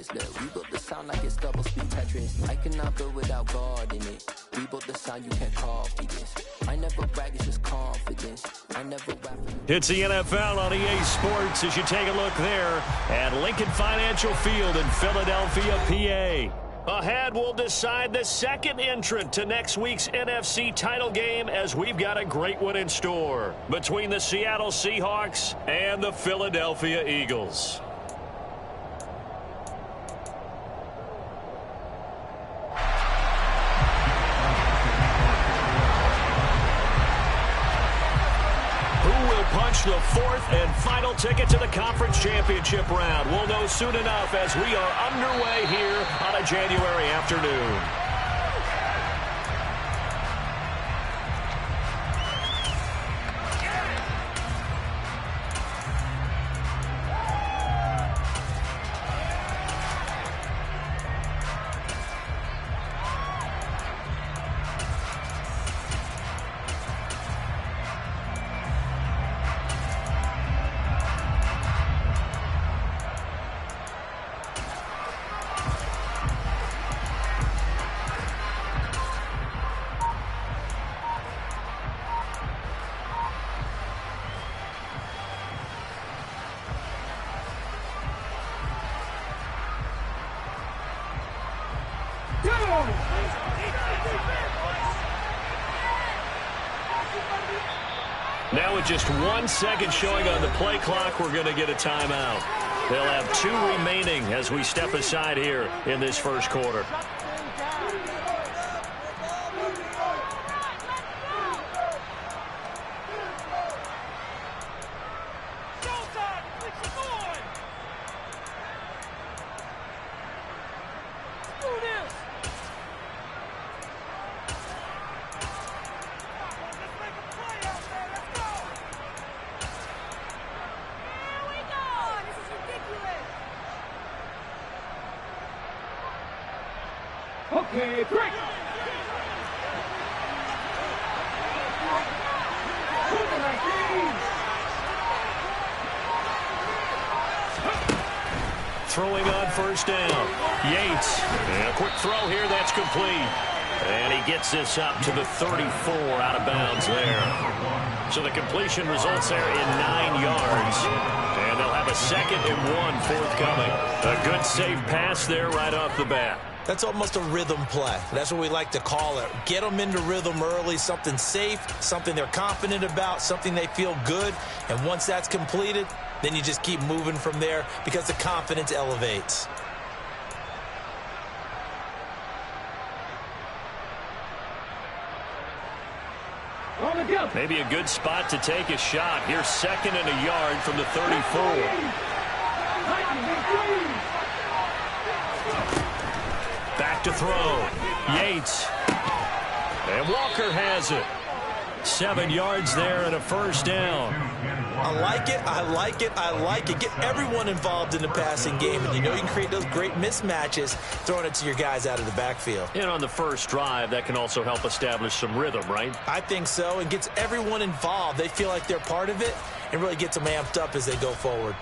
Tetris. Look, we built the sound like it's double speed Tetris. I cannot build without God in it. We built the sound you can't copy this. I never brag, it's just confidence. I never rap. It's the NFL on EA Sports as you take a look there at Lincoln Financial Field in Philadelphia, PA. Ahead, we'll decide the second entrant to next week's NFC title game as we've got a great one in store between the Seattle Seahawks and the Philadelphia Eagles. Punch the fourth and final ticket to the conference championship round. We'll know soon enough as we are underway here on a January afternoon. Now with just 1 second showing on the play clock, we're going to get a timeout. They'll have 2 remaining as we step aside here in this first quarter. Okay, break. Throwing on first down. Yates. And a quick throw here. That's complete. And he gets this up to the 34 out of bounds there. So the completion results there in 9 yards. And they'll have a 2nd and 1 forthcoming. A good safe pass there right off the bat. That's almost a rhythm play. That's what we like to call it. Get them into rhythm early, something safe, something they're confident about, something they feel good. And once that's completed, then you just keep moving from there because the confidence elevates. Maybe a good spot to take a shot. Here's 2nd and a yard from the 34. Back to throw. Yates. And Walker has it. 7 yards there and a first down. I like it. I like it. I like it. Get everyone involved in the passing game. And you know you can create those great mismatches throwing it to your guys out of the backfield. And on the first drive, that can also help establish some rhythm, right? I think so. It gets everyone involved. They feel like they're part of it and really gets them amped up as they go forward.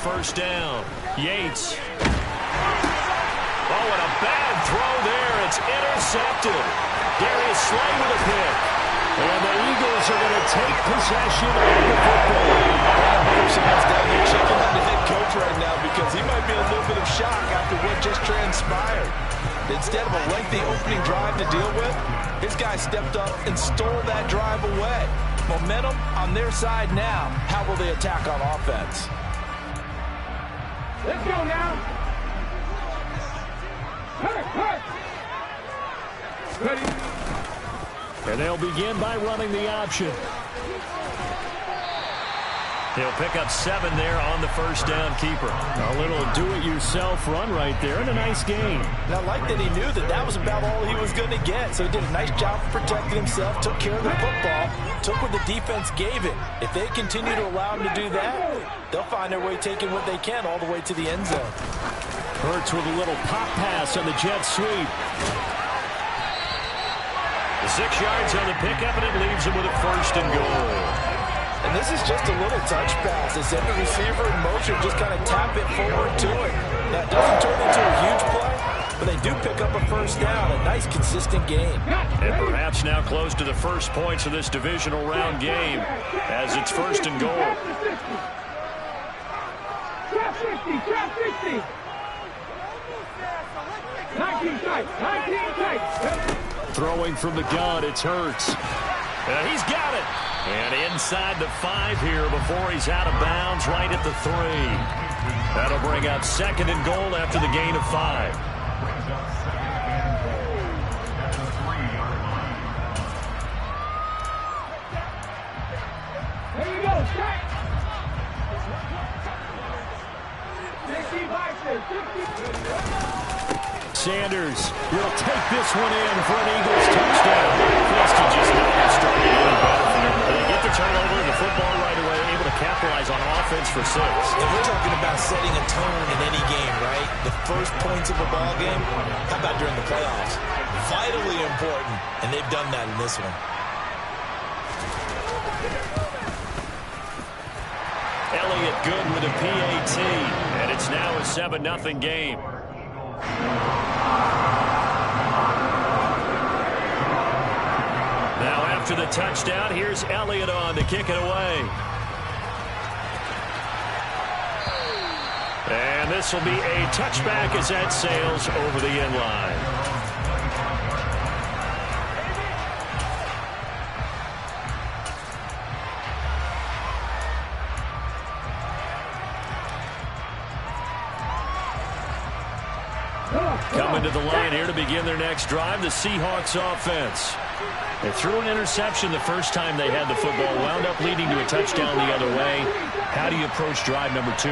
First down. Yates. Oh, and a bad throw there. It's intercepted. Darius Slay with a pick. And the Eagles are going to take possession of the football. Someone's definitely checking on the head coach right now because he might be in a little bit of shock after what just transpired. Instead of a lengthy opening drive to deal with, his guy stepped up and stole that drive away. Momentum on their side now. How will they attack on offense? Let's go now. Hurt. Ready. And they'll begin by running the option. He'll pick up 7 there on the first down keeper. A little do-it-yourself run right there and a nice gain. And I like that he knew that that was about all he was going to get. So he did a nice job of protecting himself, took care of the football, took what the defense gave him. If they continue to allow him to do that, they'll find their way taking what they can all the way to the end zone. Hurts with a little pop pass on the jet sweep. 6 yards on the pickup, and it leaves him with a first and goal. And this is just a little touch pass. They send the receiver in motion, just kind of tap it forward to it. That doesn't turn into a huge play, but they do pick up a first down. A nice, consistent gain. And perhaps now close to the first points of this divisional round game as it's first and goal. Trap 60, trap 60. 19 tight, 19 tight. Throwing from the gun, it's Hurts. He's got it. And inside the 5 here before he's out of bounds right at the 3. That'll bring up second and goal after the gain of 5. There you go, strike. 60 boxes, 60. Sanders will take this one in for an Eagles touchdown. Preston just not starting any better for them. They get the turnover and the football right away, able to capitalize on offense for 6. And we're talking about setting a tone in any game, right? The first points of a ball game, how about during the playoffs? Vitally important, and they've done that in this one. Elliott good with a PAT, and it's now a 7-0 game. Now after the touchdown, here's Elliott on to kick it away. And this will be a touchback as that sails over the end line. Coming to the line here to begin their next drive, the Seahawks offense. They threw an interception the first time they had the football, wound up leading to a touchdown the other way. How do you approach drive number 2?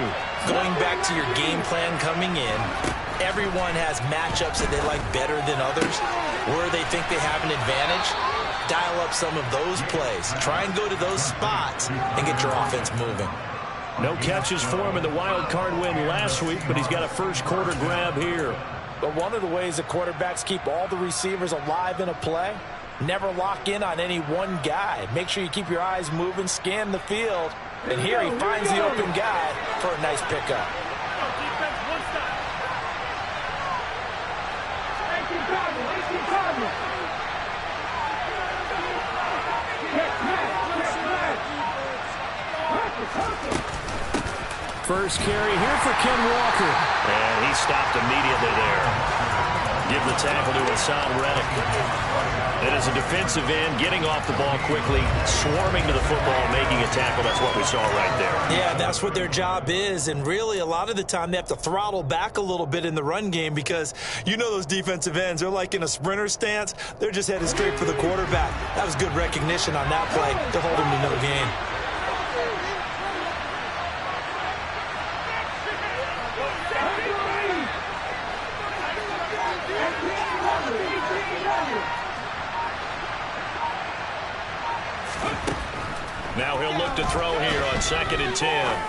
Going back to your game plan coming in, everyone has matchups that they like better than others, where they think they have an advantage. Dial up some of those plays. Try and go to those spots and get your offense moving. No catches for him in the wild card win last week, but he's got a first quarter grab here. But one of the ways that quarterbacks keep all the receivers alive in a play, never lock in on any one guy. Make sure you keep your eyes moving, scan the field. And here he finds the open guy for a nice pickup. First carry here for Ken Walker. And he stopped immediately there. Give the tackle to Hassan Reddick. It is a defensive end getting off the ball quickly, swarming to the football, making a tackle. That's what we saw right there. Yeah, that's what their job is. And really, a lot of the time, they have to throttle back a little bit in the run game because you know those defensive ends, they're like in a sprinter stance. They're just headed straight for the quarterback. That was good recognition on that play to hold him to no gain. Now he'll look to throw here on 2nd and 10.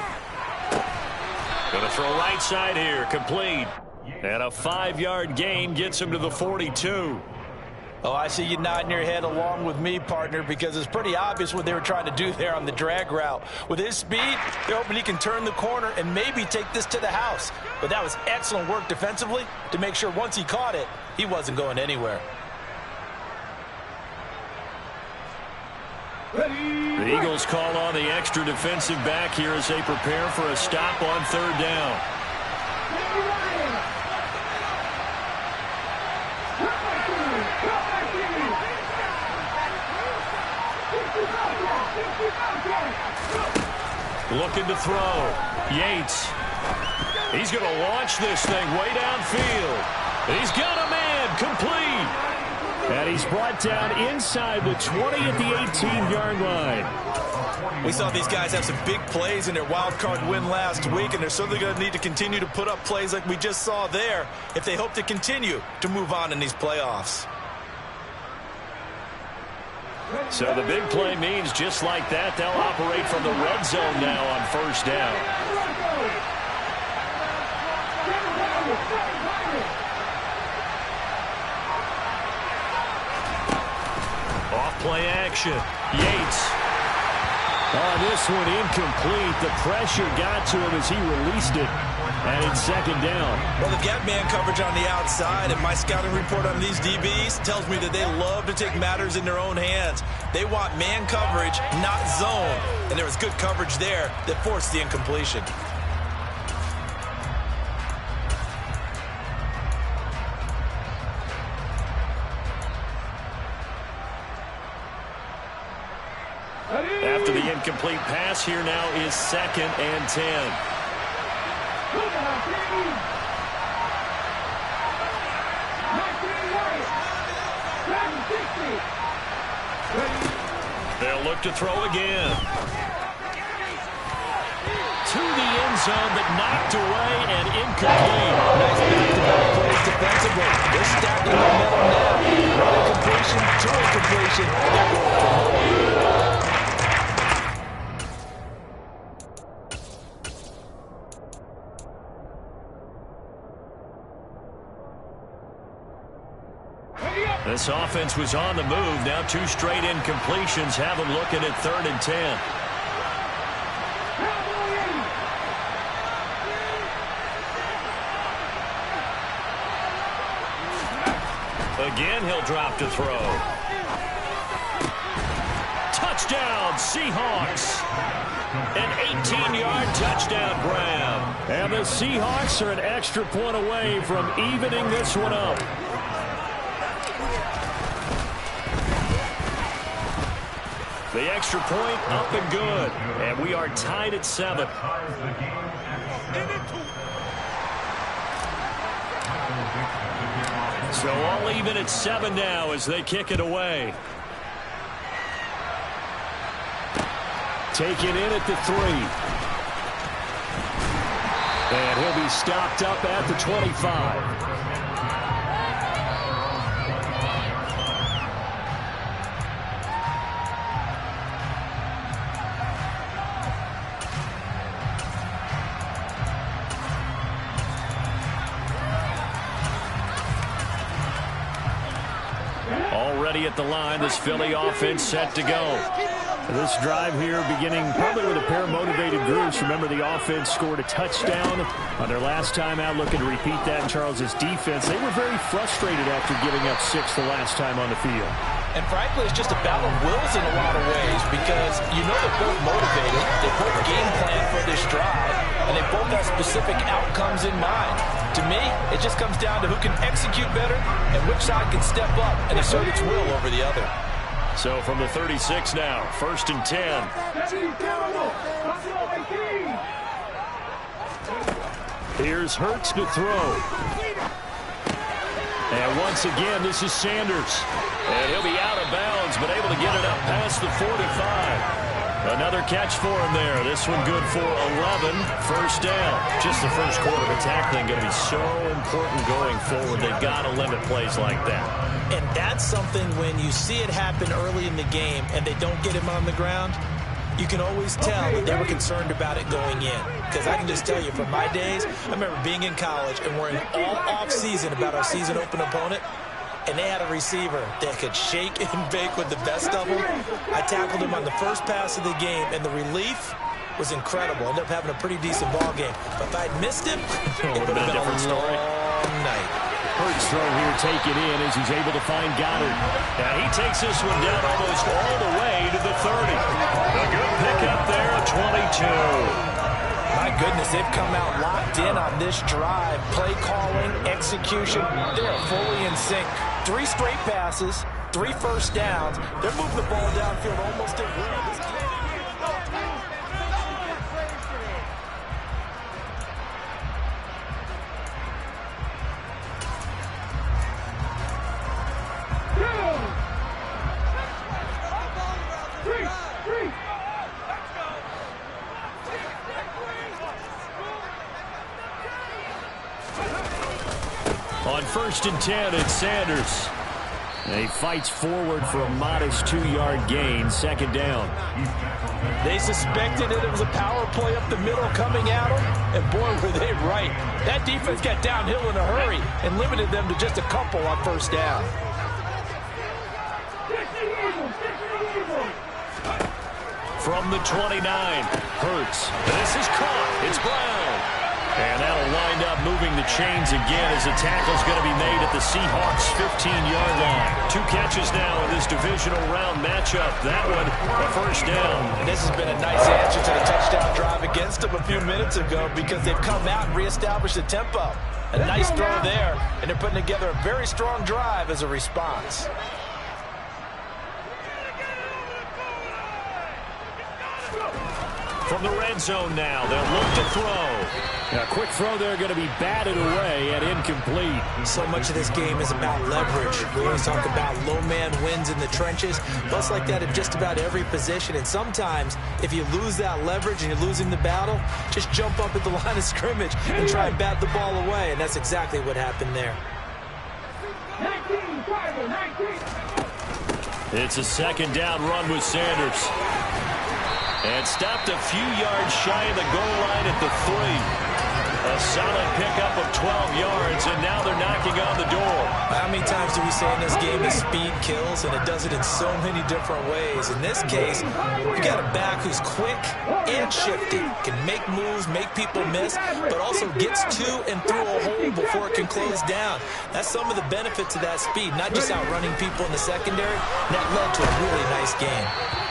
Going to throw right side here, complete. And a 5-yard gain gets him to the 42. Oh, I see you nodding your head along with me, partner, because it's pretty obvious what they were trying to do there on the drag route. With his speed, they're hoping he can turn the corner and maybe take this to the house. But that was excellent work defensively to make sure once he caught it, he wasn't going anywhere. The Eagles call on the extra defensive back here as they prepare for a stop on 3rd down. Looking to throw. Yates. He's going to launch this thing way downfield. He's got a man complete. And he's brought down inside the 20 at the 18-yard line. We saw these guys have some big plays in their wild card win last week, and they're certainly going to need to continue to put up plays like we just saw there if they hope to continue to move on in these playoffs. So the big play means just like that, they'll operate from the red zone now on first down. Off play action. Yates. This one incomplete. The pressure got to him as he released it. And it's second down. Well, the gap man coverage on the outside, and my scouting report on these DBs tells me that they love to take matters in their own hands. They want man coverage, not zone. And there was good coverage there that forced the incompletion. After the incomplete pass, here now is 2nd and 10. They'll look to throw again. To the end zone, but knocked away and incomplete. Nice back-to-back plays defensively. They're stacking momentum now. One incompletion, two incompletion. That worked for home. This offense was on the move. Now 2 straight incompletions have them looking at 3rd and 10. Again, he'll drop to throw. Touchdown, Seahawks. An 18-yard touchdown grab. And the Seahawks are an extra point away from evening this one up. The extra point up and good. And we are tied at 7. So all even at 7 now as they kick it away. Taken in at the 3. And he'll be stopped up at the 25. Already at the line, this Philly offense set to go. This drive here beginning probably with a pair of motivated groups. Remember, the offense scored a touchdown on their last time out, looking to repeat that in Charles's defense. They were very frustrated after giving up 6 the last time on the field. And frankly, it's just a battle of wills in a lot of ways because you know they're both motivated. They both game plan for this drive, and they both have specific outcomes in mind. To me, it just comes down to who can execute better and which side can step up and assert its will over the other. So from the 36 now, 1st and 10. Here's Hurts to throw. And once again, this is Sanders. And he'll be out of bounds, but able to get it up past the 45. Another catch for him there. This one good for 11. First down. Just the first quarter of tackling going to be so important going forward. They've got to limit plays like that. And that's something when you see it happen early in the game and they don't get him on the ground, you can always tell that they were concerned about it going in. Because I can just tell you from my days, I remember being in college and worrying all off-season about our season open opponent. And they had a receiver that could shake and bake with the best of them. I tackled him on the first pass of the game, and the relief was incredible. Ended up having a pretty decent ball game. But if I'd missed him, it would have been a long night. Hurts throw here taken in as he's able to find Goddard. Now he takes this one down almost all the way to the 30. A good pickup there, 22. My goodness, they've come out locked in on this drive. Play calling, execution, they are fully in sync. 3 straight passes, 3 first downs. They're moving the ball downfield almost at will. first and 10, it's Sanders. And he fights forward for a modest 2-yard gain, second down. They suspected it was a power play up the middle coming at them, and boy, were they right. That defense got downhill in a hurry and limited them to just a couple on first down. From the 29, Hurts. This is caught. It's Brown. And that'll wind up moving the chains again as the tackle's going to be made at the Seahawks' 15-yard line. 2 catches now in this divisional round matchup. That one, a first down. And this has been a nice answer to the touchdown drive against them a few minutes ago because they've come out and reestablished the tempo. A nice throw there, and they're putting together a very strong drive as a response. From the red zone now, they'll look to throw. A quick throw there going to be batted away and incomplete. So much of this game is about leverage. We always talk about low man wins in the trenches. But it's like that in just about every position. And sometimes, if you lose that leverage and you're losing the battle, just jump up at the line of scrimmage and try and bat the ball away. And that's exactly what happened there. 19. It's a second down run with Sanders. And stopped a few yards shy of the goal line at the 3. A solid pickup of 12 yards, and now they're knocking on the door. How many times do we say in this game that speed kills, and it does it in so many different ways? In this case, you got a back who's quick and shifty, can make moves, make people miss, but also gets to and through a hole before it can close down. That's some of the benefits of that speed, not just outrunning people in the secondary. That led to a really nice game.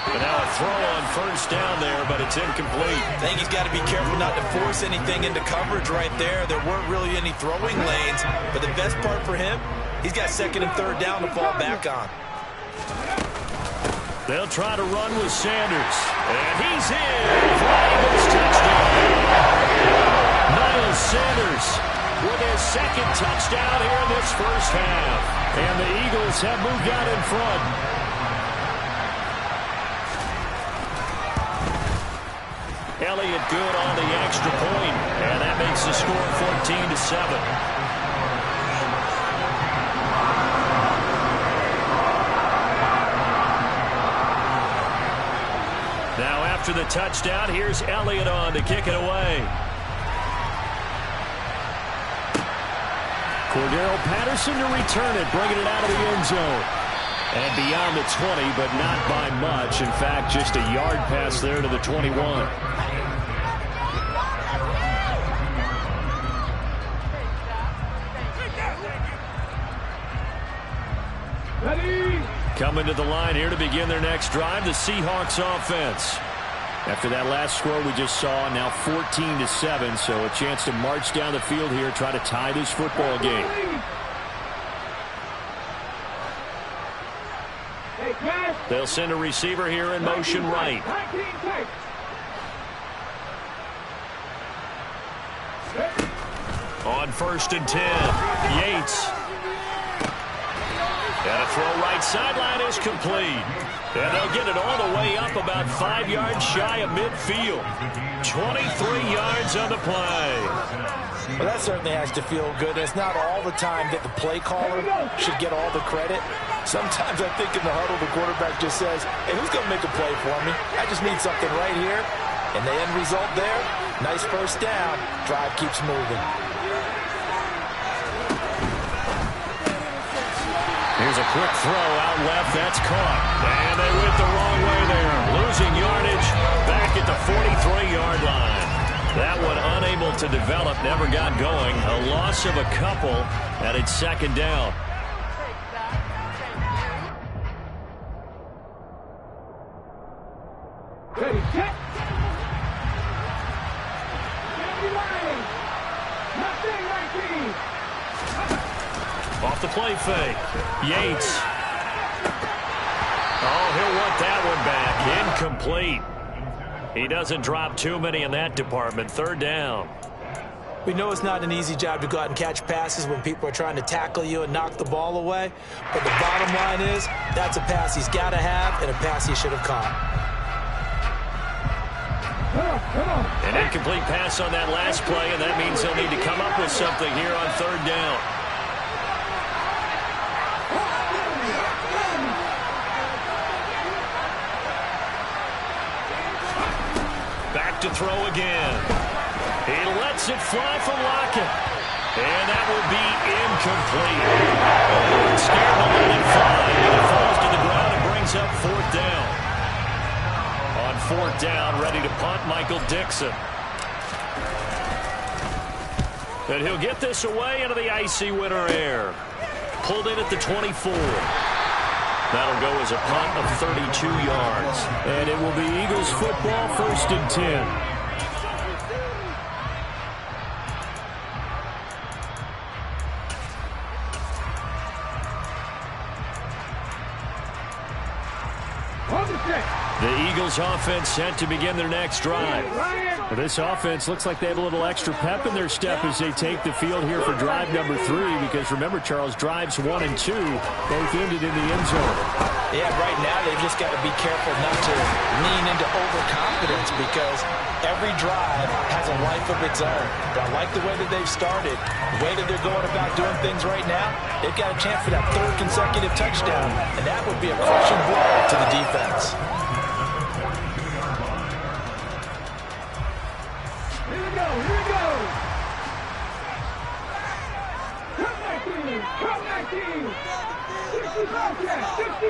But now a throw on first down there, but it's incomplete. I think he's got to be careful not to force anything into coverage right there. There weren't really any throwing lanes, but the best part for him, he's got second and third down to fall back on. They'll try to run with Sanders, and he's in. Flying touchdown. Miles Sanders with his second touchdown here in this first half. And the Eagles have moved out in front. Elliott good on the extra point, and that makes the score 14-7. Now after the touchdown, here's Elliott on to kick it away. Cordero Patterson to return it, bringing it out of the end zone. And beyond the 20, but not by much. In fact, just a yard pass there to the 21. Ready? Coming to the line here to begin their next drive, the Seahawks offense. After that last score we just saw, now 14-7, so a chance to march down the field here, try to tie this football game. They'll send a receiver here in motion right. On first and 10, Yates. And a throw right sideline is complete. And they'll get it all the way up about 5 yards shy of midfield. 23 yards on the play. Well, that certainly has to feel good. It's not all the time that the play caller should get all the credit. Sometimes I think in the huddle, the quarterback just says, hey, who's going to make a play for me? I just need something right here. And the end result there, nice first down. Drive keeps moving. Here's a quick throw out left. That's caught. And they went the wrong way there. Losing yardage back at the 43-yard line. That one unable to develop, never got going. A loss of a couple, and it's second down. Ready, set. Off the play fake. Yates. Oh, he'll want that one back. Incomplete. He doesn't drop too many in that department. Third down. We know it's not an easy job to go out and catch passes when people are trying to tackle you and knock the ball away. But the bottom line is, that's a pass he's got to have and a pass he should have caught. An incomplete pass on that last play, and that means they'll need to come up with something here on third down. back to throw again. He lets it fly from Lockett. And that will be incomplete. Scared to let it fly. And it falls to the ground and brings up fourth down. On fourth down, ready to punt, Michael Dixon. And he'll get this away into the icy winter air. Pulled in at the 24. That'll go as a punt of 32 yards. And it will be Eagles football, 1st and 10. The Eagles offense set to begin their next drive. Well, this offense looks like they have a little extra pep in their step as they take the field here for drive number 3, because remember, Charles, drives 1 and 2 both ended in the end zone. Yeah, right now they've just got to be careful not to lean into overconfidence, because every drive has a life of its own. But I like the way that they've started, the way that they're going about doing things right now. They've got a chance for that 3rd consecutive touchdown, and that would be a crushing blow to the defense. Here we go. Come back team. 60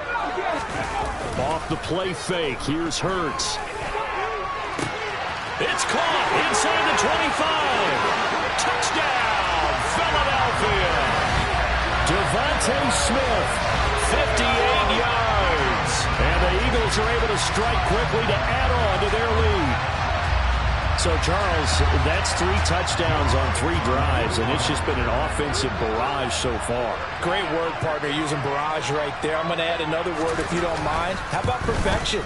Off the play fake, here's Hurts. It's caught inside the 25. Touchdown, Philadelphia. Devontae Smith, 58 yards. And the Eagles are able to strike quickly to add on to their lead. So, Charles, that's 3 touchdowns on 3 drives, and it's just been an offensive barrage so far. Great word, partner, using barrage right there. I'm going to add another word if you don't mind. How about perfection?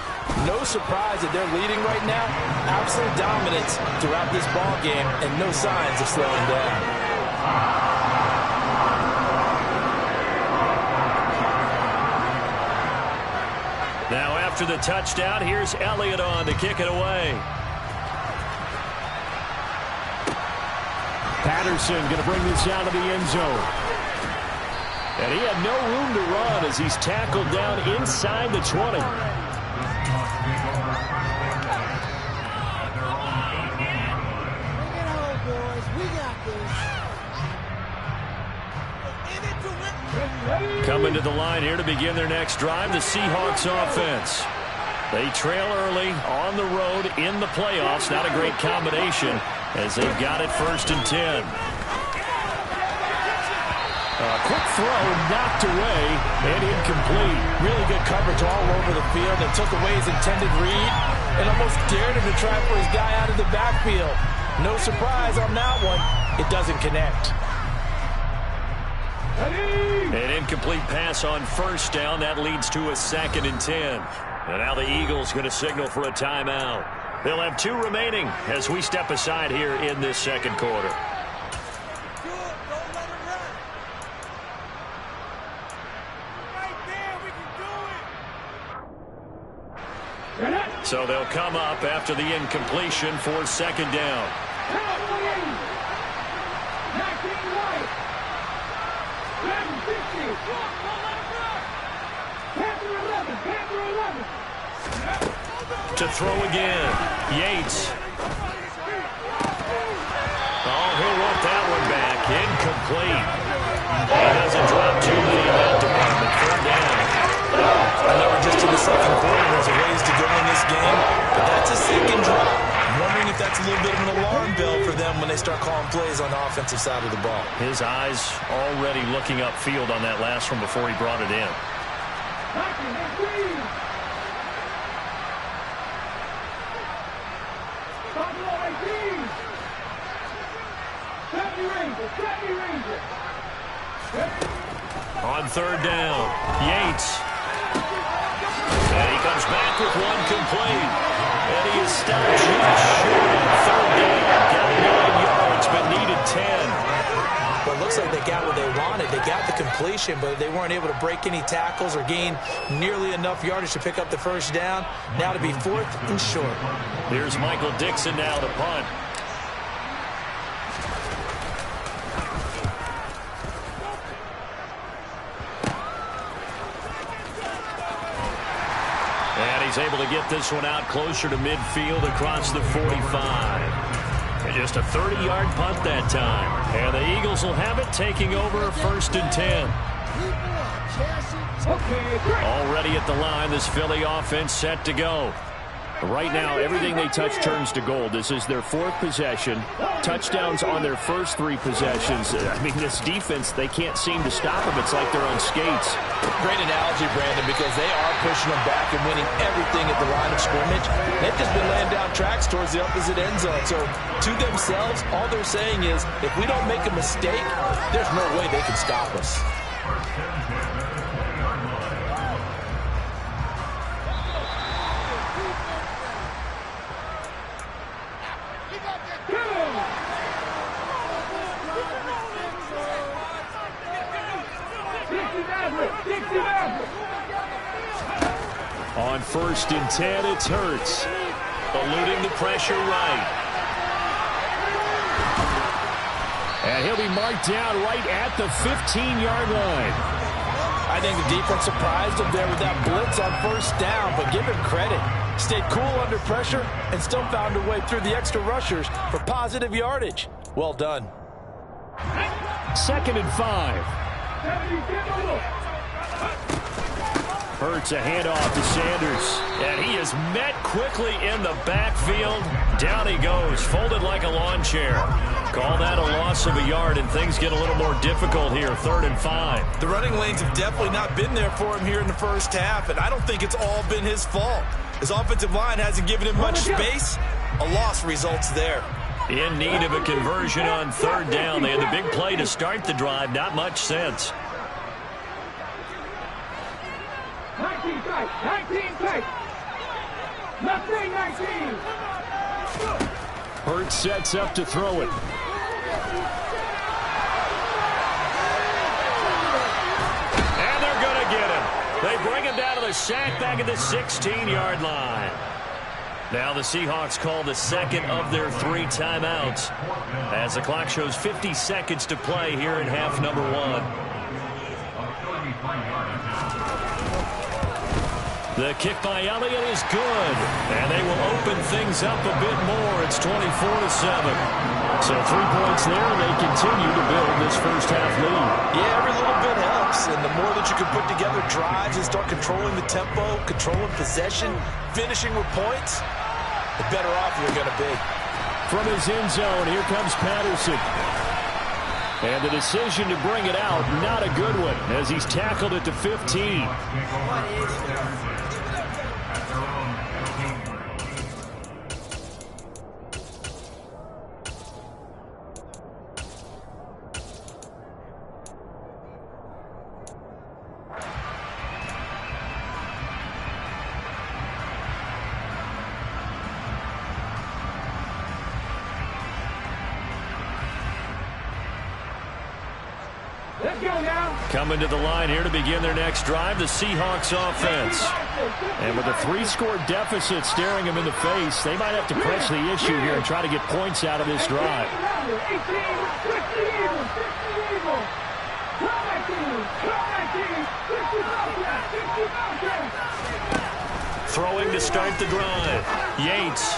No surprise that they're leading right now. Absolute dominance throughout this ball game, and no signs of slowing down. Now, after the touchdown, here's Elliott on to kick it away. Patterson going to bring this out of the end zone. And he had no room to run as he's tackled down inside the 20. Coming to the line here to begin their next drive, the Seahawks offense. They trail early on the road in the playoffs. Not a great combination as they've got it 1st and 10. A quick throw knocked away and incomplete. Really good coverage all over the field. They took away his intended read and almost dared him to try for his guy out of the backfield. No surprise on that one. It doesn't connect. An incomplete pass on 1st down. That leads to a 2nd and 10. And now the Eagles going to signal for a timeout. They'll have 2 remaining as we step aside here in this 2nd quarter. So they'll come up after the incompletion for 2nd down. To throw again, Yates. Oh, he'll want that one back. Incomplete. He doesn't drop too many in that department. 3rd down. I know we're just in the 2nd quarter. There's a ways to go in this game, but that's a 2nd drop. I'm wondering if that's a little bit of an alarm bell for them when they start calling plays on the offensive side of the ball. His eyes already looking upfield on that last one before he brought it in. On 3rd down, Yates. And he comes back with one complete. And he is stopped just short on 3rd down. Got 9 yards, but needed 10. Well, it looks like they got what they wanted. They got the completion, but they weren't able to break any tackles or gain nearly enough yardage to pick up the 1st down. Now to be 4th and short. Here's Michael Dixon now to punt. he's able to get this one out closer to midfield across the 45. And just a 30-yard punt that time. And the Eagles will have it, taking over 1st and 10. Already at the line, this Philly offense set to go. Right now, everything they touch turns to gold. This is their 4th possession. Touchdowns on their first 3 possessions. I mean, this defense, they can't seem to stop them. It's like they're on skates. Great analogy, Brandon, because they are pushing them back and winning everything at the line of scrimmage. They've just been laying down tracks towards the opposite end zone. So, to themselves, all they're saying is, if we don't make a mistake, there's no way they can stop us. On 1st and 10, it's Hurts. Eluding the pressure right. And he'll be marked down right at the 15-yard line. I think the defense surprised him there with that blitz on 1st down, but give him credit. Stayed cool under pressure and still found a way through the extra rushers for positive yardage. Well done. 2nd and 5. Hurts a handoff to Sanders. And he is met quickly in the backfield. Down he goes, folded like a lawn chair. Call that a loss of a yard, and things get a little more difficult here. 3rd and 5. The running lanes have definitely not been there for him here in the first half, and I don't think it's all been his fault. His offensive line hasn't given him much space. A loss results there. In need of a conversion on 3rd down. They had the big play to start the drive. Not much sense. 19 tight. 19 tight. Nothing 19. Hurts sets up to throw it. And they're going to get him. They bring him down to the sack back at the 16-yard line. Now the Seahawks call the 2nd of their 3 timeouts as the clock shows 50 seconds to play here in half number 1. The kick by Elliott is good, and they will open things up a bit more. It's 24-7. So 3 points there, and they continue to build this first half lead. Yeah, every little bit helps, and the more that you can put together drives and start controlling the tempo, controlling possession, finishing with points, the better off you're going to be. From his end zone, here comes Patterson. And the decision to bring it out, not a good one, as he's tackled at the 15. Let's go now. Coming to the line here to begin their next drive, the Seahawks offense. And with a 3-score deficit staring them in the face, they might have to press the issue here and try to get points out of this drive. Throwing to start the drive. Yates.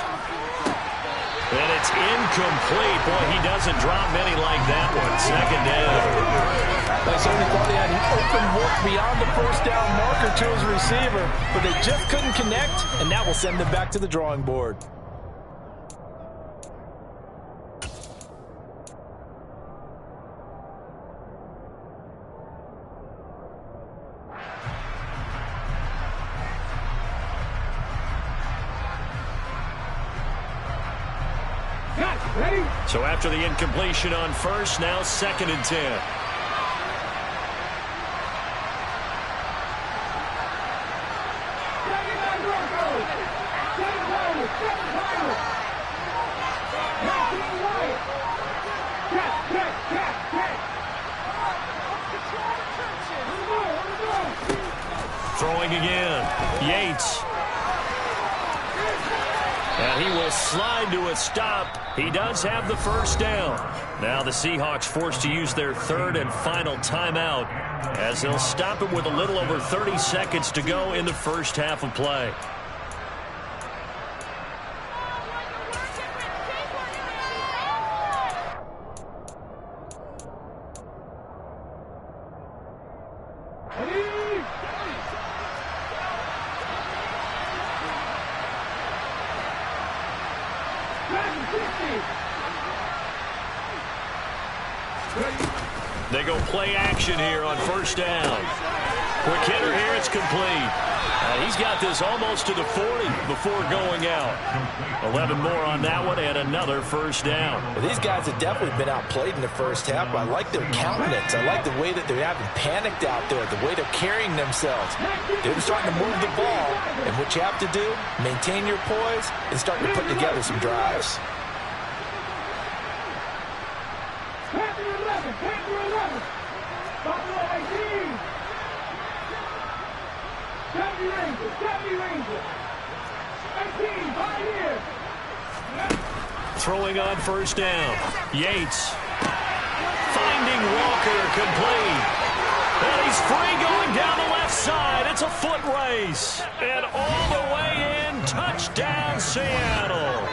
And it's incomplete. Boy, he doesn't drop many like that one. 2nd down. They certainly thought he had an open look beyond the 1st down marker to his receiver, but they just couldn't connect, and that will send them back to the drawing board. So after the incompletion on 1st, now 2nd and 10. Throwing again. Yates. And he will slide to a stop. He does have the 1st down. Now the Seahawks forced to use their 3rd and final timeout as they'll stop it with a little over 30 seconds to go in the first half of play. play action here on first down. Quick hitter here, it's complete. He's got this almost to the 40 before going out. 11 more on that one and another first down. Well, these guys have definitely been outplayed in the first half. I like their countenance. I like the way that they're having panicked out there, the way they're carrying themselves. They're starting to move the ball, and what you have to do, maintain your poise and start to put together some drives. Throwing on first down. Yates finding Walker, complete. And he's free going down the left side. It's a foot race. And all the way in, touchdown Seattle.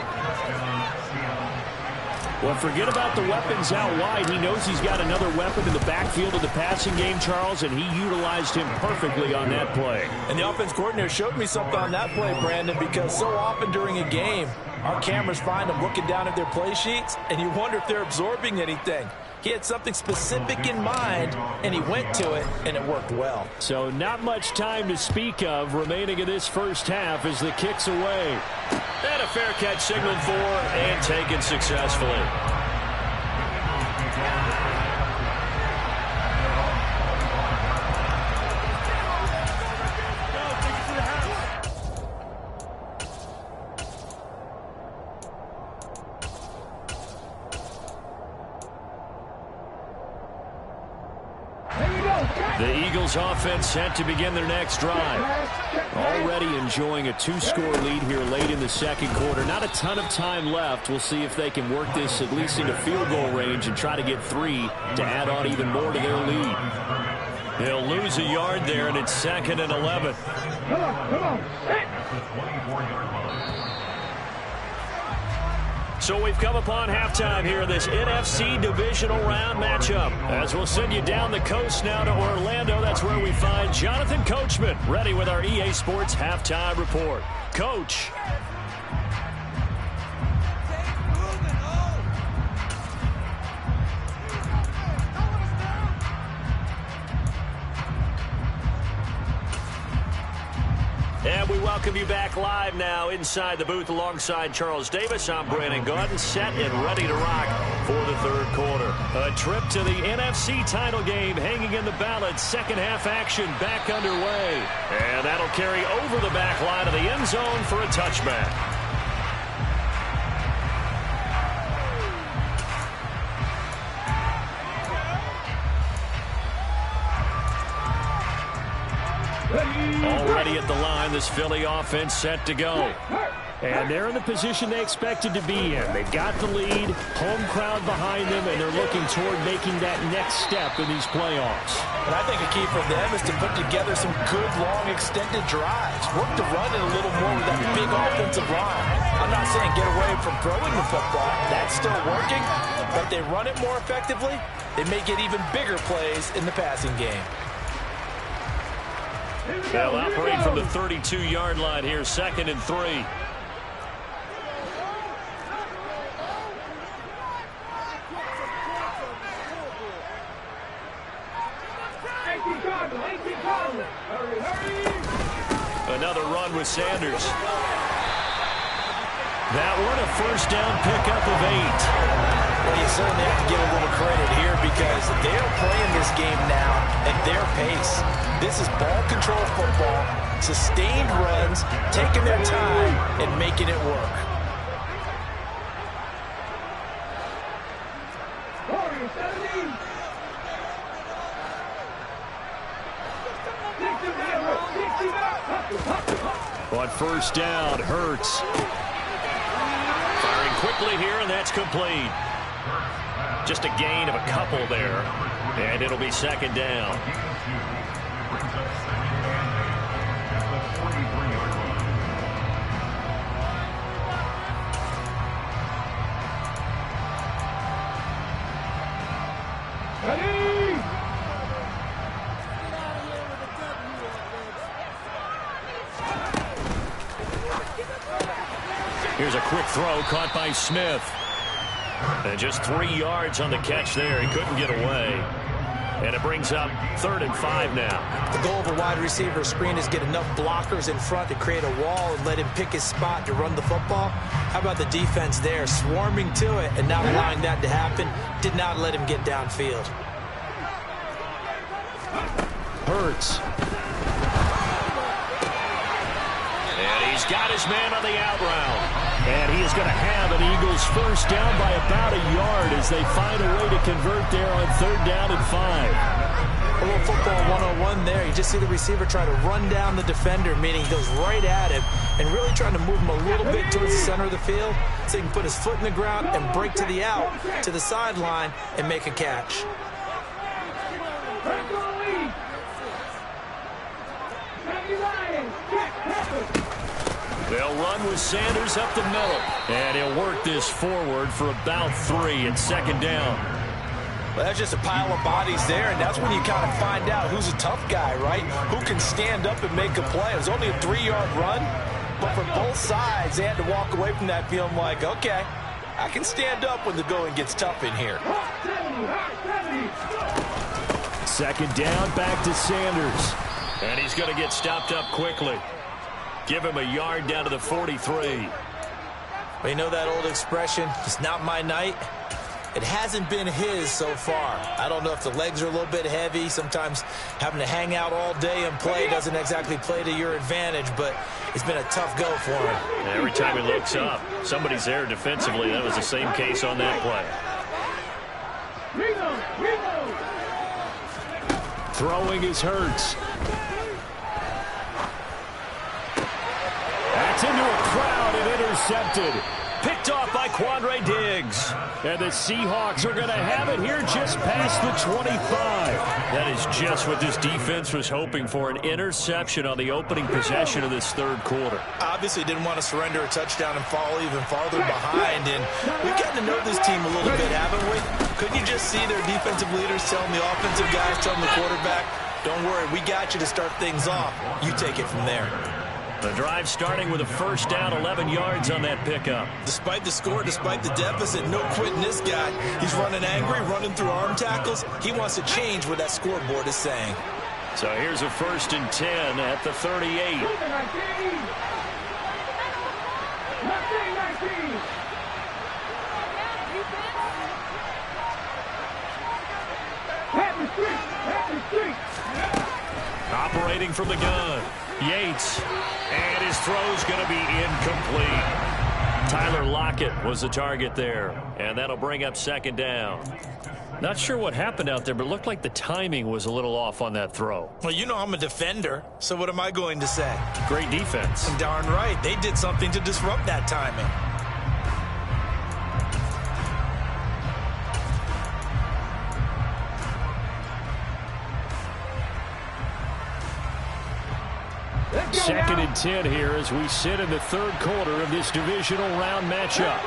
Well, forget about the weapons out wide. He knows he's got another weapon in the backfield of the passing game, Charles, and he utilized him perfectly on that play. And the offense coordinator showed me something on that play, Brandon, because so often during a game, our cameras find them looking down at their play sheets, and you wonder if they're absorbing anything. He had something specific in mind, and he went to it, and it worked well. So not much time to speak of remaining in this first half as the kick's away. And a fair catch signaled for and taken successfully. The Eagles offense set to begin their next drive. Already enjoying a 2-score lead here late in the second quarter. Not a ton of time left. We'll see if they can work this at least into field goal range and try to get 3 to add on even more to their lead. They'll lose a yard there, and it's 2nd and 11. Come on. So we've come upon halftime here in this NFC Divisional Round matchup. As we'll send you down the coast now to Orlando, that's where we find Jonathan Coachman, ready with our EA Sports Halftime Report. Coach. And we welcome you back live now inside the booth alongside Charles Davis. I'm Brandon Gaudin, set and ready to rock for the third quarter. A trip to the NFC title game hanging in the balance. Second half action back underway. And that'll carry over the back line of the end zone for a touchback. Already at the line, this Philly offense set to go. And they're in the position they expected to be in. They've got the lead, home crowd behind them, and they're looking toward making that next step in these playoffs. And I think a key for them is to put together some good, long, extended drives. Work the run in a little more with that big offensive line. I'm not saying get away from throwing the football. That's still working. But if they run it more effectively, they may get even bigger plays in the passing game. They'll operate from the 32-yard line here, 2nd and 3. Another run with Sanders. That one a first down pickup of 8. Well, you certainly have to give a little credit here because they're playing this game now at their pace. This is ball control football, sustained runs, taking their time and making it work. On first down, Hurts. Firing quickly here, and that's complete. Just a gain of a couple there, and it'll be 2nd down. Here's a quick throw caught by Smith. And just 3 yards on the catch there. He couldn't get away. And it brings up 3rd and 5 now. The goal of a wide receiver screen is get enough blockers in front to create a wall and let him pick his spot to run the football. How about the defense there, swarming to it and not allowing that to happen? Did not let him get downfield. Hurts. And he's got his man on the out route. And he is going to have an Eagles first down by about a yard as they find a way to convert there on 3rd down and 5. A little football 101 there. You just see the receiver try to run down the defender, meaning he goes right at him and really trying to move him a little bit towards the center of the field so he can put his foot in the ground and break to the out, to the sideline, and make a catch. They'll run with Sanders up the middle. And he'll work this forward for about 3 at 2nd down. Well, that's just a pile of bodies there, and that's when you kind of find out who's a tough guy, right? Who can stand up and make a play. It was only a 3-yard run, but for both sides, they had to walk away from that feeling like, okay, I can stand up when the going gets tough in here. 2nd down, back to Sanders. And he's going to get stopped up quickly. Give him a yard down to the 43. Well, you know that old expression, it's not my night. It hasn't been his so far. I don't know if the legs are a little bit heavy. Sometimes having to hang out all day and play doesn't exactly play to your advantage, but it's been a tough go for him. And every time he looks up, somebody's there defensively. That was the same case on that play. Throwing is Hurts. That's into a crowd and intercepted. Picked off by Quandre Diggs. And the Seahawks are going to have it here just past the 25. That is just what this defense was hoping for, an interception on the opening possession of this 3rd quarter. Obviously didn't want to surrender a touchdown and fall even farther behind. And we've gotten to know this team a little bit, haven't we? Couldn't you just see their defensive leaders telling the offensive guys, telling the quarterback, don't worry, we got you to start things off. You take it from there. The drive starting with a 1st down, 11 yards on that pickup. Despite the score, despite the deficit, no quitting this guy. He's running angry, running through arm tackles. He wants to change what that scoreboard is saying. So here's a 1st and 10 at the 38. Operating from the gun, Yates, and his throw's going to be incomplete. Tyler Lockett was the target there, and that'll bring up 2nd down. Not sure what happened out there, but it looked like the timing was a little off on that throw. Well, you know I'm a defender, so what am I going to say? Great defense. Darn right. They did something to disrupt that timing. Second and 10 here as we sit in the 3rd quarter of this divisional round matchup.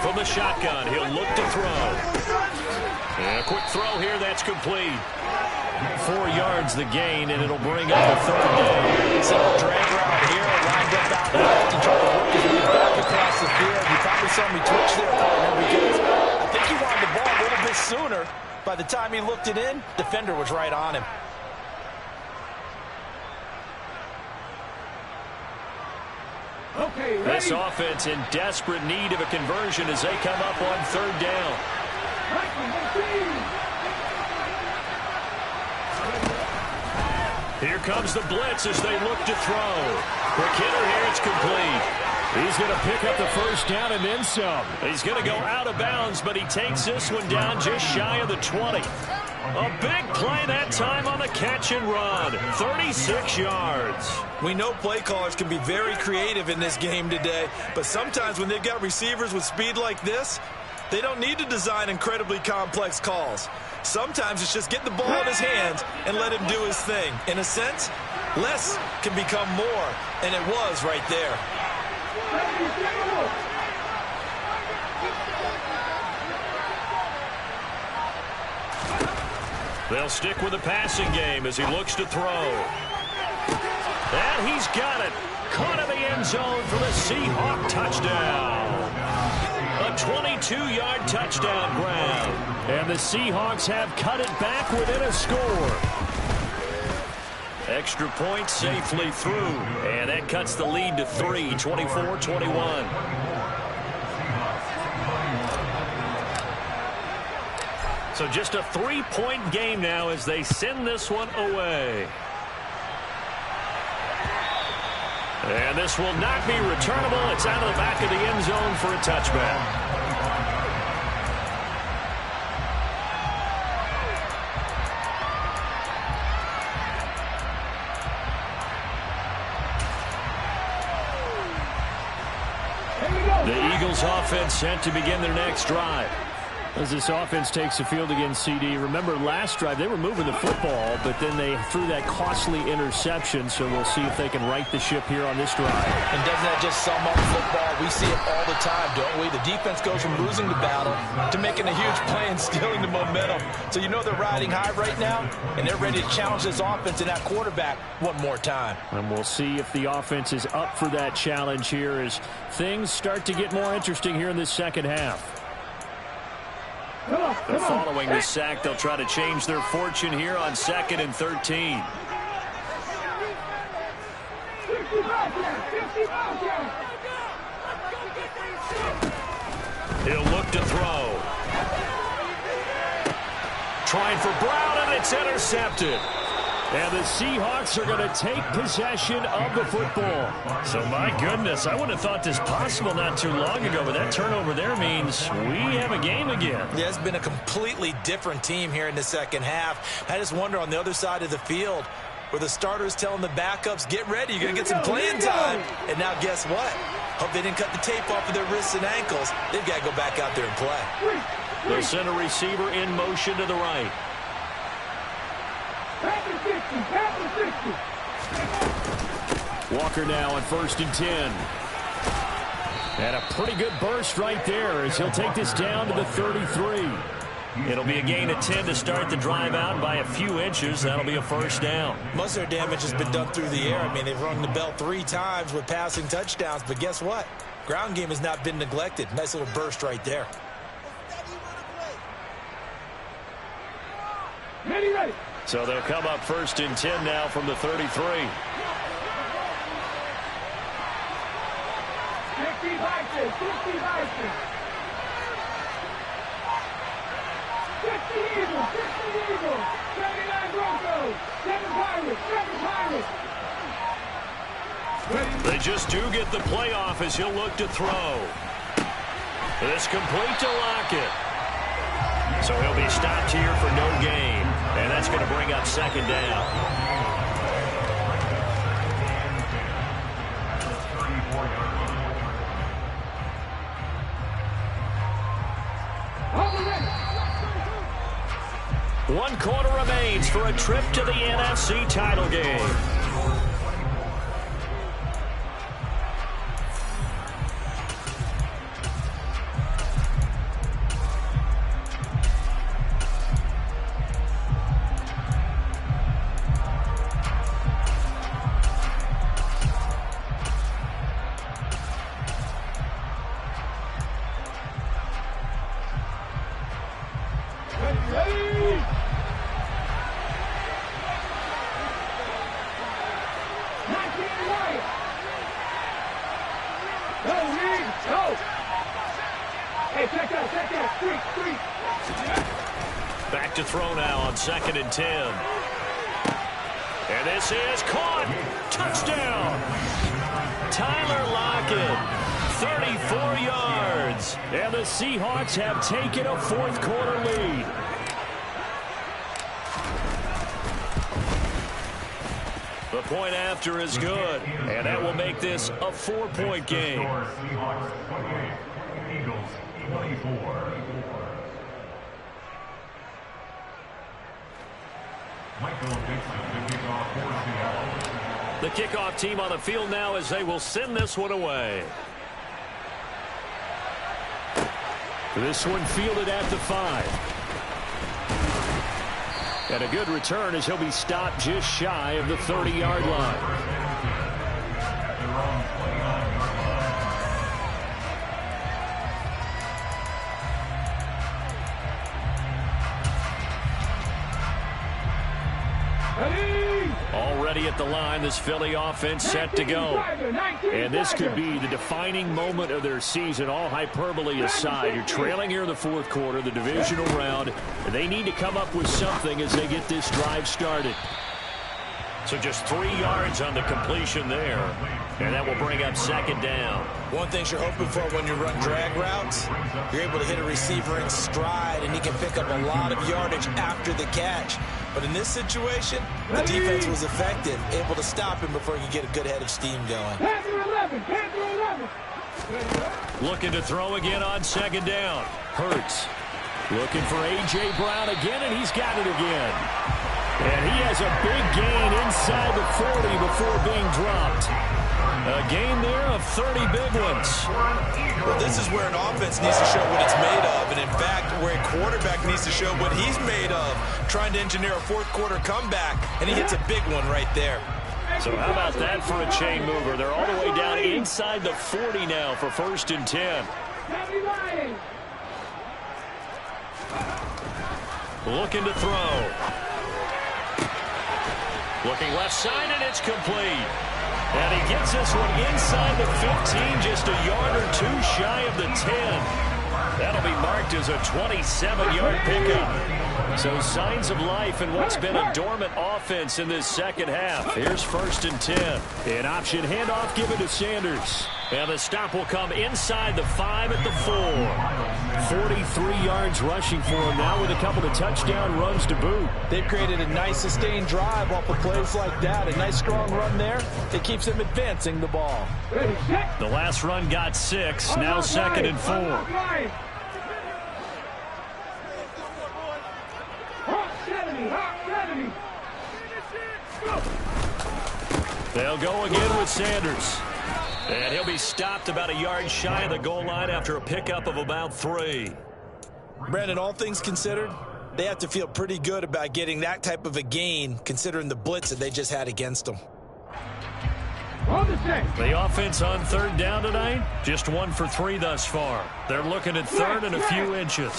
From the shotgun, he'll look to throw. And a quick throw here, that's complete. 4 yards the gain, and it'll bring up the 3rd down. Simple drag route here, lined up out left and trying to work his way back across the field. You probably saw me twitch there, partner, because I think he wanted the ball a little bit sooner. By the time he looked it in, defender was right on him. Okay, this offense in desperate need of a conversion as they come up on 3rd down. Here comes the blitz as they look to throw. Quick hitter here, it's complete. He's going to pick up the 1st down and then some. He's going to go out of bounds, but he takes this one down just shy of the 20. A big play that time on the catch and run. 36 yards. We know play callers can be very creative in this game today, but sometimes when they've got receivers with speed like this, they don't need to design incredibly complex calls. Sometimes it's just get the ball in his hands and let him do his thing. In a sense, less can become more, and it was right there. They'll stick with the passing game as he looks to throw. And he's got it. Caught in the end zone for the Seahawk touchdown. A 22-yard touchdown grab. And the Seahawks have cut it back within a score. Extra point safely through. And that cuts the lead to 3, 24-21. So just a 3-point game now as they send this one away. And this will not be returnable. It's out of the back of the end zone for a touchback. The Eagles offense set to begin their next drive. As this offense takes the field against CD, remember last drive they were moving the football, but then they threw that costly interception, so we'll see if they can right the ship here on this drive. And doesn't that just sum up football? We see it all the time, don't we? The defense goes from losing the battle to making a huge play and stealing the momentum. So you know they're riding high right now, and they're ready to challenge this offense and that quarterback one more time. And we'll see if the offense is up for that challenge here as things start to get more interesting here in this second half. They're following the sack. They'll try to change their fortune here on 2nd and 13. He'll look to throw. Trying for Brown, and it's intercepted. And the Seahawks are going to take possession of the football. So, my goodness, I would have thought this possible not too long ago, but that turnover there means we have a game again. Yeah, it's been a completely different team here in the second half. I just wonder on the other side of the field where the starters telling the backups, get ready, you're going to get some playing time. And now guess what? Hope they didn't cut the tape off of their wrists and ankles. They've got to go back out there and play. They'll send a receiver in motion to the right. Walker now on 1st and 10. And a pretty good burst right there as he'll take this down to the 33. It'll be a gain of 10 to start the drive out by a few inches. That'll be a first down. Most of their damage has been done through the air. I mean, they've rung the bell 3 times with passing touchdowns, but guess what? Ground game has not been neglected. Nice little burst right there. Ready. So they'll come up 1st and 10 now from the 33. 50 Vikings, 50 Vikings. 50 Eagles, 79 Broncos, 7 Pirates, 7 Pirates. They just do get the playoff as he'll look to throw. It's complete to Lockett. So he'll be stopped here for no gain. And that's going to bring up 2nd down. One quarter remains for a trip to the NFC title game. Back to throw now on 2nd and 10. And this is caught. Touchdown. Tyler Lockett, 34 yards. And the Seahawks have taken a 4th quarter lead. The point after is good, and that will make this a 4-point game. Seahawks 28, Eagles 24. The kickoff team on the field now as they will send this one away. This one fielded at the 5. And a good return as he'll be stopped just shy of the 30-yard line. at the line. This Philly offense set to go. And this could be the defining moment of their season, all hyperbole aside. You're trailing here in the fourth quarter, the divisional round, and they need to come up with something as they get this drive started. So just 3 yards on the completion there, and that will bring up second down. One thing you're hoping for when you run drag routes, you're able to hit a receiver in stride, and he can pick up a lot of yardage after the catch. But in this situation, the defense was effective, able to stop him before he could get a good head of steam going. Looking to throw again on second down. Hurts looking for A.J. Brown again, and he's got it again. And he has a big gain inside the 40 before being dropped. A gain there of 30 big ones. Well, this is where an offense needs to show what it's made of. And, in fact, where a quarterback needs to show what he's made of, trying to engineer a fourth-quarter comeback, and he hits a big one right there. So how about that for a chain mover? They're all the way down inside the 40 now for 1st and 10. Looking to throw. Looking left side, and it's complete. And he gets this one inside the 15, just a yard or two shy of the 10. That'll be marked as a 27-yard pickup. So signs of life in what's been a dormant offense in this second half. Here's 1st and 10. An option handoff given to Sanders. And the stop will come inside the 5 at the 4. 43 yards rushing for him now with a couple of touchdown runs to boot. They've created a nice sustained drive off of plays like that. A nice strong run there. It keeps them advancing the ball. The last run got 6. Now 2nd and 4. They'll go again with Sanders. And he'll be stopped about a yard shy of the goal line after a pickup of about 3. Brandon, all things considered, they have to feel pretty good about getting that type of a gain, considering the blitz that they just had against them. The offense on 3rd down tonight, just 1 for 3 thus far. They're looking at 3rd and a few inches.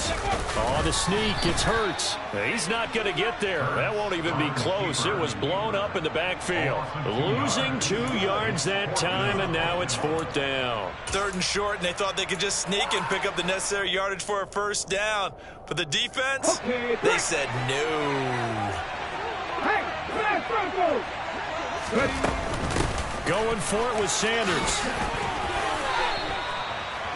Oh, the sneak, it's Hurts. He's not going to get there. That won't even be close. It was blown up in the backfield. Losing 2 yards that time, and now it's 4th down. 3rd and short, and they thought they could just sneak and pick up the necessary yardage for a 1st down. But the defense, they said no. Going for it with Sanders.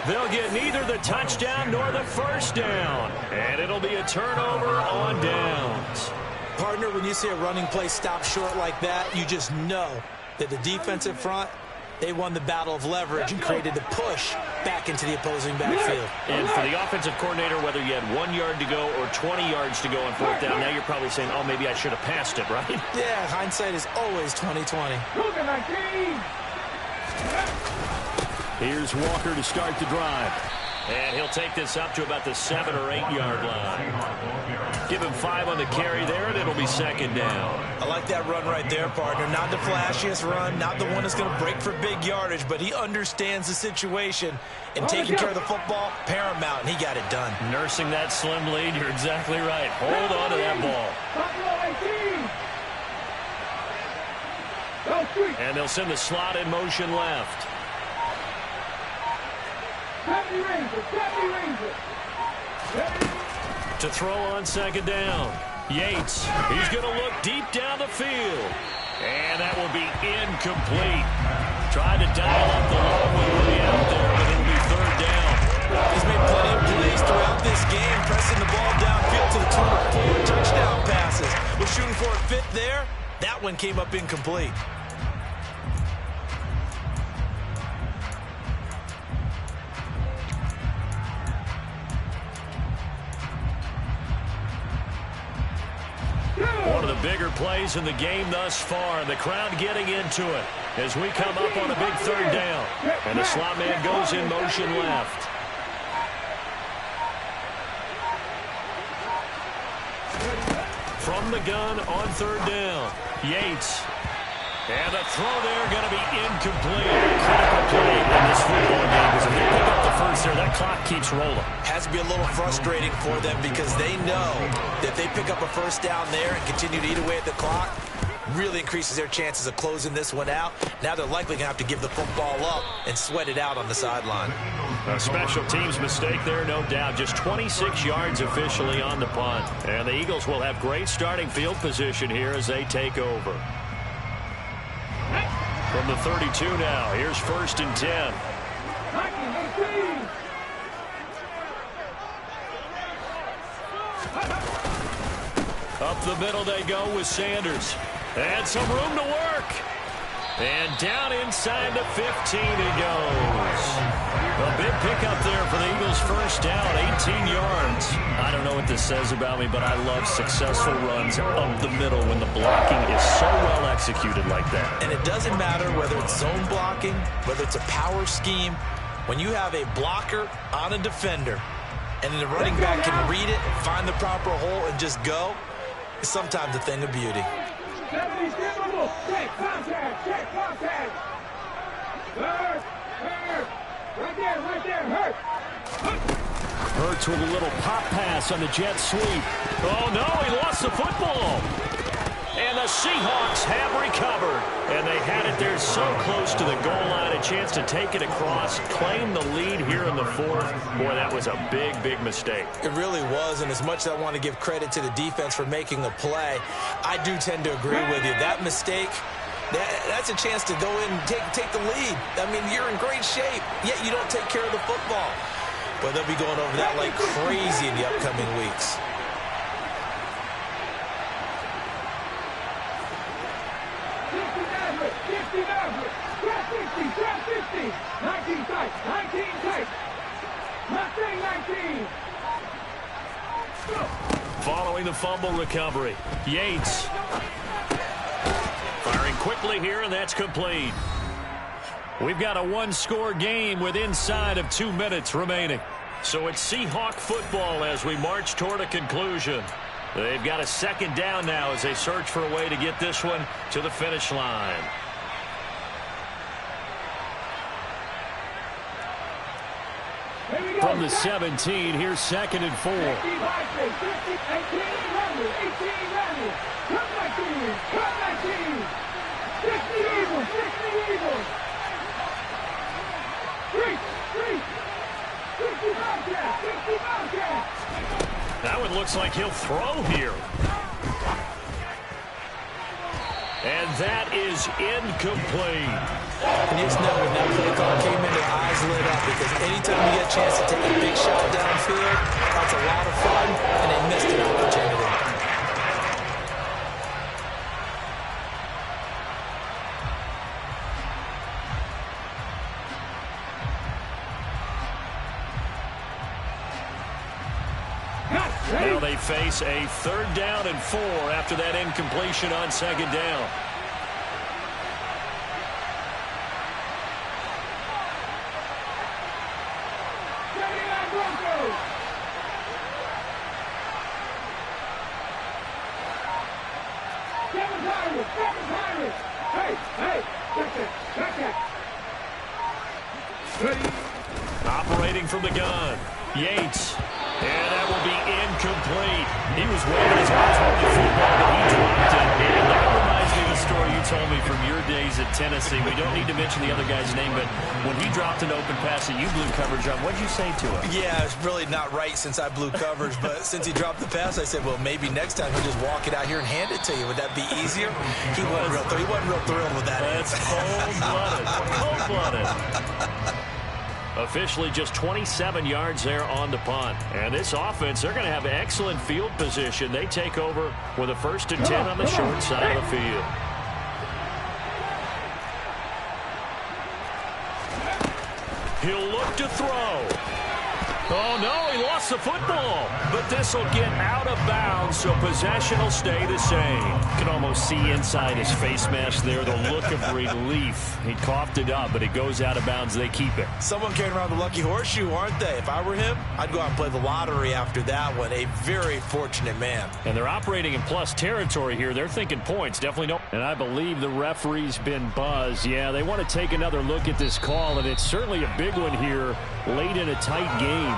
They'll get neither the touchdown nor the 1st down. And it'll be a turnover on downs. Partner, when you see a running play stop short like that, you just know that the defensive front, they won the battle of leverage and created the push back into the opposing backfield. And for the offensive coordinator, whether you had 1 yard to go or 20 yards to go on 4th down, now you're probably saying, oh, maybe I should have passed it, right? Yeah, hindsight is always 20/20. Here's Walker to start the drive. And he'll take this up to about the 7 or 8 yard line. Give him 5 on the carry there, and it'll be 2nd down. I like that run right there, partner. Not the flashiest run, not the one that's going to break for big yardage, but he understands the situation, and taking care of the football, paramount, and he got it done. Nursing that slim lead, you're exactly right. Hold on to that ball. And they'll send the slot in motion left. To throw on 2nd down. Yates, he's going to look deep down the field. And that will be incomplete. Tried to dial up the long way out there, but it'll be 3rd down. He's made plenty of plays throughout this game, pressing the ball downfield to the tune of 4 touchdown passes. Was shooting for a 5th there. That one came up incomplete. One of the bigger plays in the game thus far, and the crowd getting into it as we come up on a big 3rd down. And the slot man goes in motion left. From the gun on 3rd down, Yates. And the throw there going to be incomplete. Critical play in this football game because if they pick up the 1st there, that clock keeps rolling. Has to be a little frustrating for them because they know that if they pick up a 1st down there and continue to eat away at the clock, really increases their chances of closing this one out. Now they're likely going to have to give the football up and sweat it out on the sideline. A special teams mistake there, no doubt. Just 26 yards officially on the punt. And the Eagles will have great starting field position here as they take over. From the 32 now, here's 1st and 10. Up the middle they go with Sanders. And some room to work. And down inside the 15 he goes. A big pickup there for the Eagles' first down, 18 yards. I don't know what this says about me, but I love successful runs up the middle when the blocking is so well executed like that. And it doesn't matter whether it's zone blocking, whether it's a power scheme. When you have a blocker on a defender and the running back can read it, find the proper hole, and just go, it's sometimes a thing of beauty. 70 skippable. Check contact. Check contact. Hurt. Hurt. Right there. Hurt. Hurts with a little pop pass on the jet sweep. Oh, no, he lost the football. And the Seahawks have recovered. And they had it there so close to the goal line. A chance to take it across, claim the lead here in the 4th. Boy, that was a big, big mistake. It really was, and as much as I want to give credit to the defense for making the play, I do tend to agree with you. That mistake, that's a chance to go in and take the lead. I mean, you're in great shape, yet you don't take care of the football. But they'll be going over that like crazy in the upcoming weeks. Trap 50. 19 tight. 19 tight. Mustang 19. Following the fumble recovery, Yates firing quickly here, and that's complete. We've got a one-score game with inside of 2 minutes remaining. So it's Seahawk football as we march toward a conclusion. They've got a 2nd down now as they search for a way to get this one to the finish line. From the 17, here's 2nd and 4. 18 Come 19. 60 Eagles. 60 Bobcats. That one looks like he'll throw here. And that is incomplete. And you just know when that play call came in, their eyes lit up, because anytime you get a chance to take a big shot downfield, that's a lot of fun, and they missed an opportunity. Now they face a 3rd down and 4 after that incompletion on 2nd down. Operating from the gun, Yates. And that will be incomplete. He was waving his arms on the football, but he dropped it. And that reminds me of the story you told me from your days at Tennessee. We don't need to mention the other guy's name, but when he dropped an open pass that you blew coverage on, what did you say to him? Yeah, it's really not right since I blew coverage, but since he dropped the pass, I said, well, maybe next time he'll just walk it out here and hand it to you. Would that be easier? He wasn't real thrilled with that. That's cold-blooded. Cold-blooded. Officially just 27 yards there on the punt. And this offense, they're going to have excellent field position. They take over with a 1st and 10 on the short side of the field. He'll look to throw. Oh, no, he lost the football. But this will get out of bounds, so possession will stay the same. You can almost see inside his face mask there the look of relief. He coughed it up, but it goes out of bounds. They keep it. Someone carrying around the lucky horseshoe, aren't they? If I were him, I'd go out and play the lottery after that one. A very fortunate man. And they're operating in plus territory here. They're thinking points. Definitely no. And I believe the referee's been buzzed. Yeah, they want to take another look at this call, and it's certainly a big one here late in a tight game.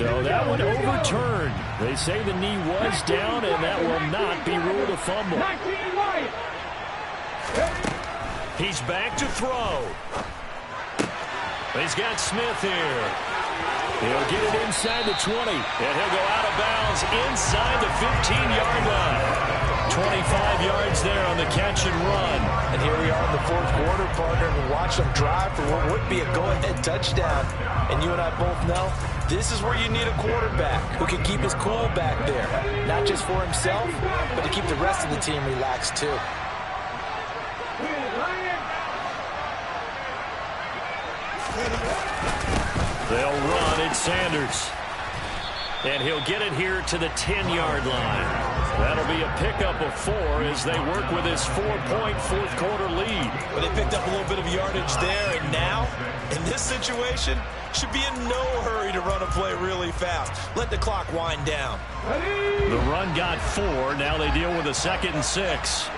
So that one overturned. They say the knee was down, and that will not be ruled a fumble. He's back to throw. He's got Smith here. He'll get it inside the 20, and he'll go out of bounds inside the 15-yard line. 25 yards there on the catch and run. And here we are in the fourth quarter, partner, and watch them drive for what would be a go-ahead touchdown. And you and I both know this is where you need a quarterback who can keep his cool back there, not just for himself, but to keep the rest of the team relaxed too. They'll run. It's Sanders. And he'll get it here to the 10-yard line. That'll be a pickup of 4 as they work with his 4-point fourth-quarter lead. But they picked up a little bit of yardage there, and now, in this situation, should be in no hurry to run a play really fast. Let the clock wind down. The run got 4. Now they deal with a 2nd and 6.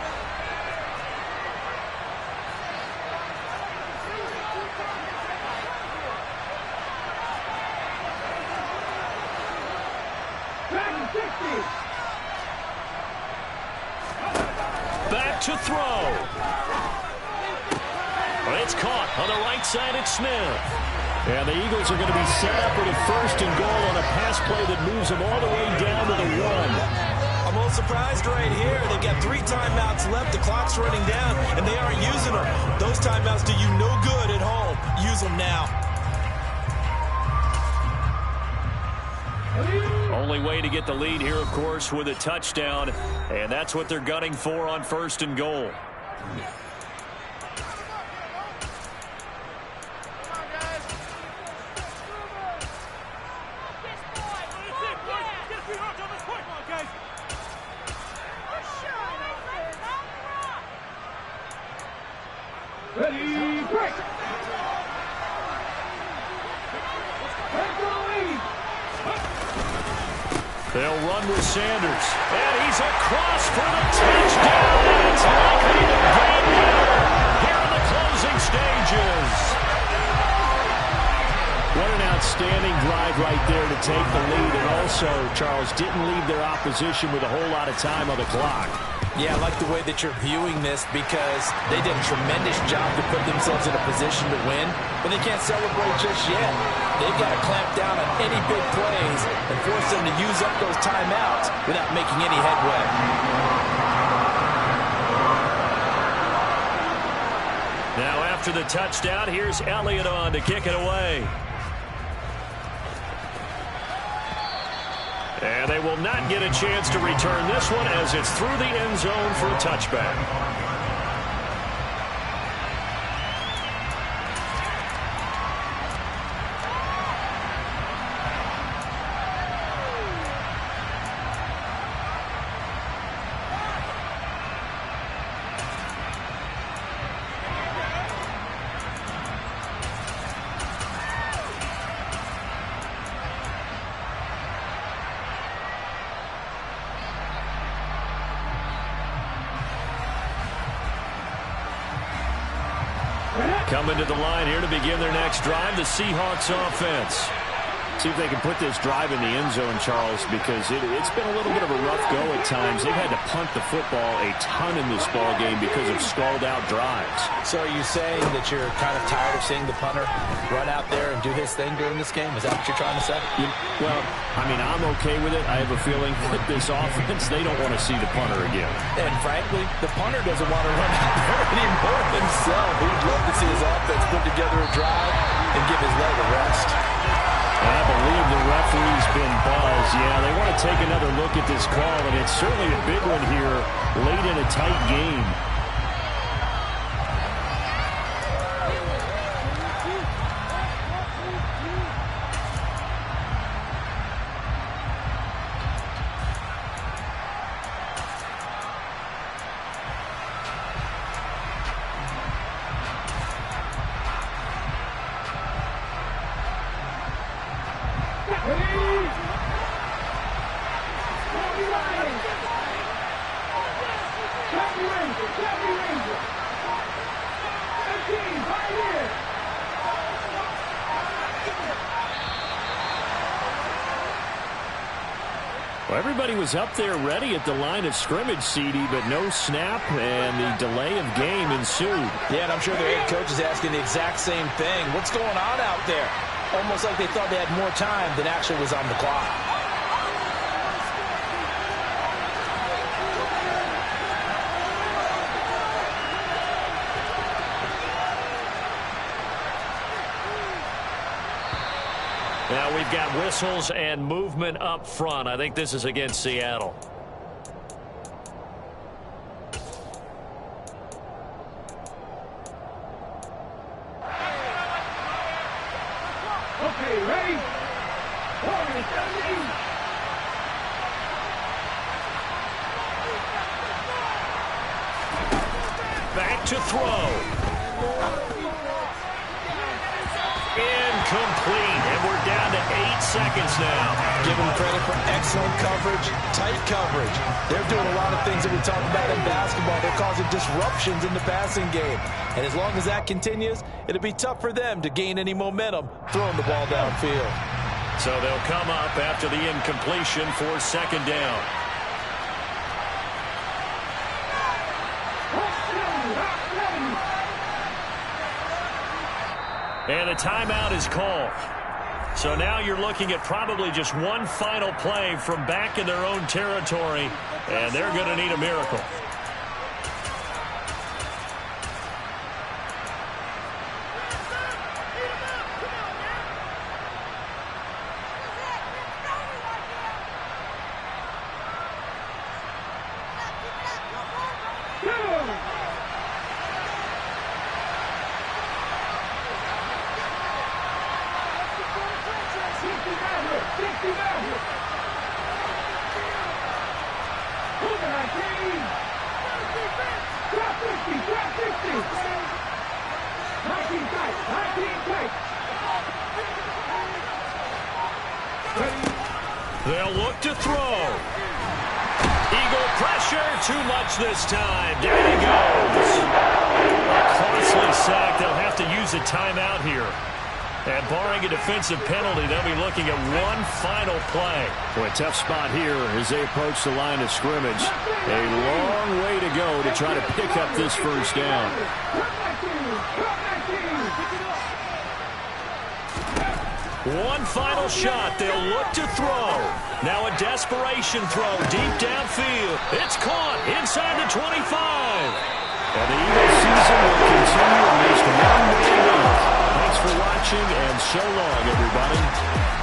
Back to throw. It's caught on the right side. It's Smith. And the Eagles are going to be set up with a 1st and goal on a pass play that moves them all the way down to the 1. I'm a little surprised right here. They've got 3 timeouts left. The clock's running down, and they aren't using them. Those timeouts do you no good at home. Use them now. Only way to get the lead here, of course, with a touchdown. And that's what they're gunning for on 1st and goal. Ready, break! They'll run with Sanders. And he's across for the touchdown. And it's likely to game winner here in the closing stages. What an outstanding drive right there to take the lead. And also, Charles, didn't leave their opposition with a whole lot of time on the clock. Yeah, I like the way that you're viewing this because they did a tremendous job to put themselves in a position to win, but they can't celebrate just yet. They've got to clamp down on any big plays and force them to use up those timeouts without making any headway. Now after the touchdown, here's Elliott on to kick it away. And they will not get a chance to return this one as it's through the end zone for a touchback. Coming to the line here to begin their next drive, the Seahawks offense. See if they can put this drive in the end zone, Charles, because it's been a little bit of a rough go at times. They've had to punt the football a ton in this ball game because of stalled-out drives. So are you saying that you're kind of tired of seeing the punter run out there and do his thing during this game? Is that what you're trying to say? Well, I mean, I'm okay with it. I have a feeling that this offense, they don't want to see the punter again. And frankly, the punter doesn't want to run out there anymore himself. He'd love to see his offense put together a drive and give his leg a rest. I believe the referee's been buzzed. Yeah, they want to take another look at this call, and it's certainly a big one here late in a tight game. Well, everybody was up there ready at the line of scrimmage, CD, but no snap, and the delay of game ensued. Yeah, and I'm sure their head coach is asking the exact same thing. What's going on out there? Almost like they thought they had more time than actually was on the clock. Now we've got whistles and movement up front. I think this is against Seattle. Okay, ready? 40-17. Back to throw. Incomplete, and we're down to 8 seconds now. Give them credit for excellent coverage, tight coverage. They're doing a lot of things that we talk about in basketball. They're causing disruptions in the passing game. And as long as that continues, it'll be tough for them to gain any momentum throwing the ball downfield. So they'll come up after the incompletion for second down. And a timeout is called. So now you're looking at probably just one final play from back in their own territory, and they're going to need a miracle. They'll look to throw. Eagle pressure, too much this time. Down he goes. A costly sack. They'll have to use a timeout here. And barring a defensive penalty, they'll be looking at one final play. Boy, a tough spot here as they approach the line of scrimmage. A long way to go to try to pick up this first down. One final shot. They'll look to throw. Now a desperation throw deep downfield. It's caught inside the 25. And the Eagles season will continue at least one more week. Thanks for watching, and so long, everybody.